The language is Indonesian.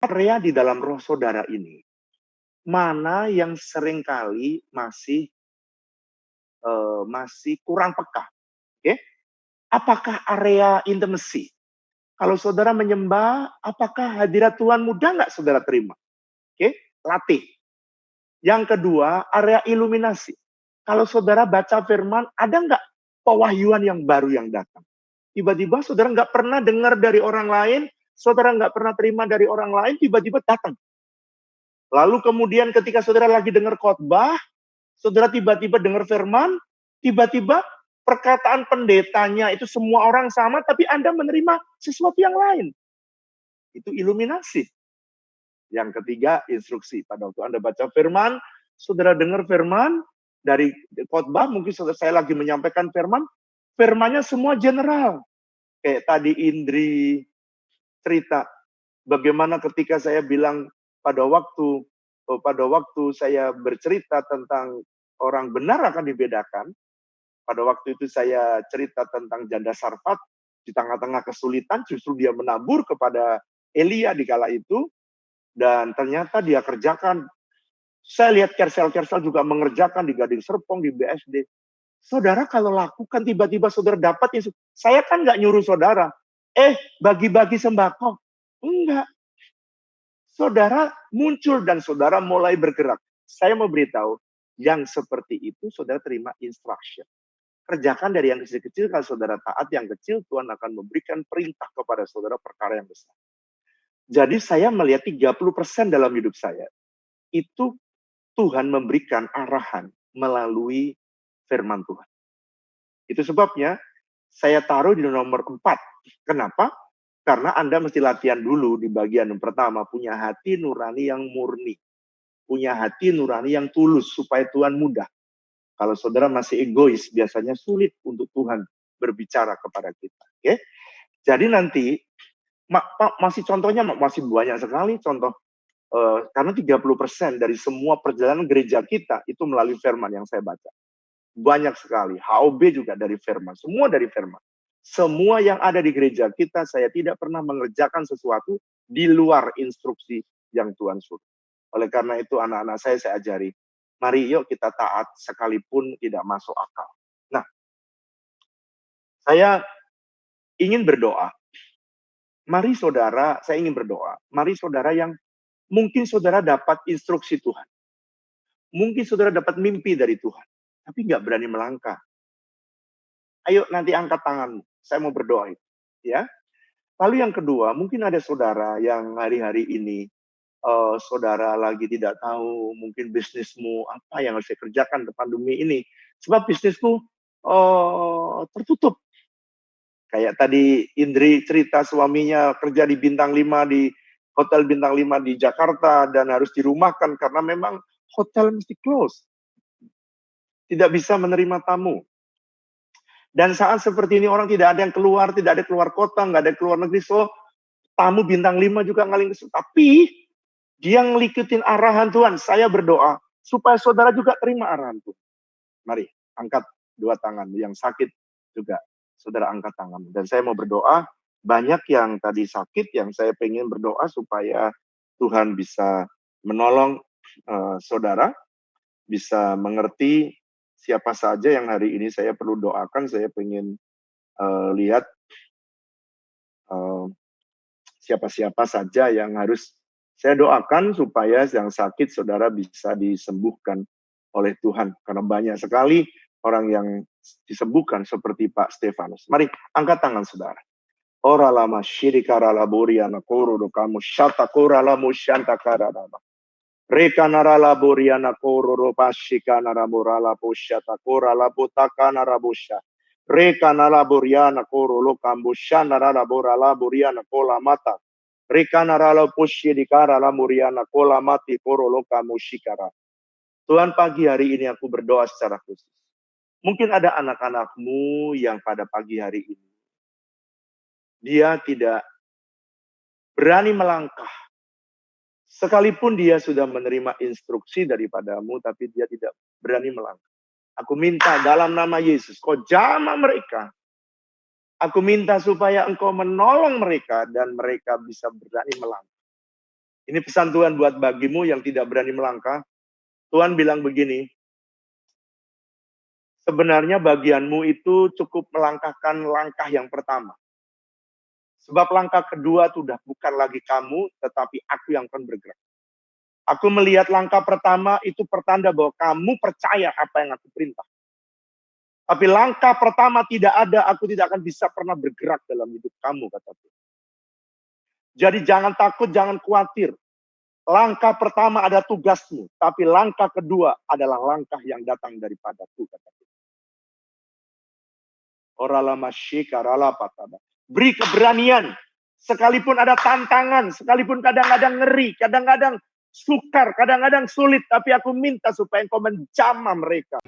area di dalam roh saudara ini, mana yang seringkali masih kurang peka, oke? Apakah area intimacy? Kalau saudara menyembah, apakah hadirat Tuhan mudah nggak saudara terima? Oke, latih. Yang kedua, area iluminasi. Kalau saudara baca firman, ada nggak pewahyuan yang baru yang datang? Tiba-tiba saudara nggak pernah dengar dari orang lain, saudara nggak pernah terima dari orang lain, tiba-tiba datang. Lalu kemudian ketika saudara lagi dengar khotbah, saudara tiba-tiba dengar firman, tiba-tiba perkataan pendetanya itu semua orang sama, tapi Anda menerima sesuatu yang lain. Itu iluminasi. Yang ketiga, instruksi. Pada waktu Anda baca firman, saudara dengar firman, dari khotbah, mungkin saya lagi menyampaikan firman, firmannya semua general. Kayak tadi Indri cerita, bagaimana ketika saya bilang pada waktu saya bercerita tentang orang benar akan dibedakan, pada waktu itu saya cerita tentang janda Sarfat, di tengah-tengah kesulitan justru dia menabur kepada Elia di kala itu, dan ternyata dia kerjakan. Saya lihat Kersel-Kersel juga mengerjakan di Gading Serpong, di BSD. Saudara kalau lakukan tiba-tiba saudara dapat, saya kan nggak nyuruh saudara, bagi-bagi sembako. Enggak. Saudara muncul dan saudara mulai bergerak. Saya mau beritahu, yang seperti itu saudara terima instruction. Kerjakan dari yang kecil-kecil, kalau saudara taat yang kecil, Tuhan akan memberikan perintah kepada saudara perkara yang besar. Jadi saya melihat 30% dalam hidup saya, itu Tuhan memberikan arahan melalui firman Tuhan. Itu sebabnya saya taruh di nomor 4. Kenapa? Karena Anda mesti latihan dulu di bagian yang pertama, punya hati nurani yang murni. Punya hati nurani yang tulus, supaya Tuhan mudah. Kalau saudara masih egois, biasanya sulit untuk Tuhan berbicara kepada kita. Okay? Jadi nanti, masih contohnya masih banyak sekali contoh. Karena 30% dari semua perjalanan gereja kita itu melalui firman yang saya baca. Banyak sekali. HOB juga dari firman. Semua dari firman. Semua yang ada di gereja kita, saya tidak pernah mengerjakan sesuatu di luar instruksi yang Tuhan suruh. Oleh karena itu anak-anak saya ajari, mari yuk kita taat sekalipun tidak masuk akal. Nah, saya ingin berdoa. Mari saudara, saya ingin berdoa. Mari saudara yang mungkin saudara dapat instruksi Tuhan. Mungkin saudara dapat mimpi dari Tuhan, tapi nggak berani melangkah. Ayo nanti angkat tanganmu, saya mau berdoa itu. Ya. Lalu yang kedua, mungkin ada saudara yang hari-hari ini, saudara lagi tidak tahu mungkin bisnismu apa yang harus saya kerjakan di pandemi ini. Sebab bisnismu tertutup. Kayak tadi Indri cerita suaminya kerja di bintang 5 di hotel bintang 5 di Jakarta dan harus dirumahkan karena memang hotel mesti close. Tidak bisa menerima tamu. Dan saat seperti ini orang tidak ada yang keluar, tidak ada keluar kota, nggak ada keluar negeri. So, tamu bintang 5 juga ngaling kesel. Tapi dia ngikutin arahan Tuhan. Saya berdoa supaya saudara juga terima arahan Tuhan. Mari, angkat dua tangan. Yang sakit juga, saudara angkat tangan. Dan saya mau berdoa, banyak yang tadi sakit, yang saya pengen berdoa supaya Tuhan bisa menolong saudara, bisa mengerti siapa saja yang hari ini saya perlu doakan. Saya pengen lihat siapa-siapa saja yang harus saya doakan supaya yang sakit saudara bisa disembuhkan oleh Tuhan. Karena banyak sekali orang yang disembuhkan seperti Pak Stefanus. Mari angkat tangan saudara. Ora lama syirikara laboriana koro do kamu syata kora lamu syanta karadama. Reka narala boriana koro do pashika naramurala posyata kora labotaka narabosha. Reka naraboriana koro lo kambusha narabora laboriana kola mata. Reka narala posyidikara lamuriana kola mati koro lo kamushikara. Tuhan, pagi hari ini aku berdoa secara khusus. Mungkin ada anak-anakmu yang pada pagi hari ini dia tidak berani melangkah. Sekalipun dia sudah menerima instruksi daripadamu, tapi dia tidak berani melangkah. Aku minta dalam nama Yesus, kau jamah mereka. Aku minta supaya engkau menolong mereka dan mereka bisa berani melangkah. Ini pesan Tuhan buat bagimu yang tidak berani melangkah. Tuhan bilang begini, sebenarnya bagianmu itu cukup melangkahkan langkah yang pertama. Sebab langkah kedua sudah bukan lagi kamu, tetapi aku yang akan bergerak. Aku melihat langkah pertama itu pertanda bahwa kamu percaya apa yang aku perintah. Tapi langkah pertama tidak ada, aku tidak akan bisa pernah bergerak dalam hidup kamu, kata Tuhan. Jadi jangan takut, jangan khawatir. Langkah pertama ada tugasmu, tapi langkah kedua adalah langkah yang datang daripadaku, kata Tuhan. Beri keberanian. Sekalipun ada tantangan, sekalipun kadang-kadang ngeri, kadang-kadang sukar, kadang-kadang sulit, tapi aku minta supaya engkau menjamah mereka.